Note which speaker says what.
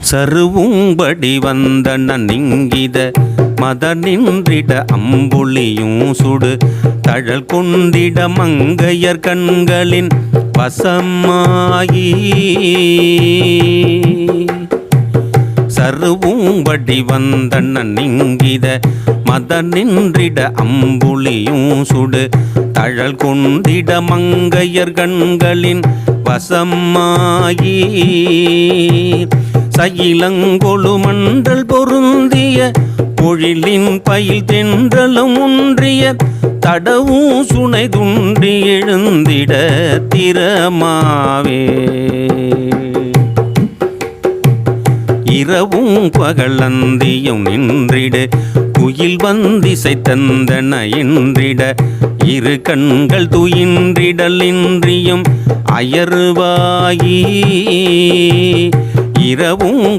Speaker 1: சருவும்படி வந்தன நீங்கித மத நின்றிட அம்புலியும் சுடு தழல் கொண்டிட மங்கையர் கண்களின் வசமாயி சருவும்படி வந்தன நீங்கித மத நின்றிட அம்புலியும் சுடு தழல் கொண்டிட மங்கையர் கண்களின் வசமாயி சயிலங்கொழு மண்டல் பொருந்திய பொழிலின் பயில் தென்றலும் ஒன்றிய தடவும் சுனை துன்றி எழுந்திட திறமாவே இரவும் பகலந்தியும் நின்றிட குயில் வந்திசை தந்தன என்றிட இரு கண்கள் துயின்றிடல் இன்றியும் அயர்வாயி இரவும்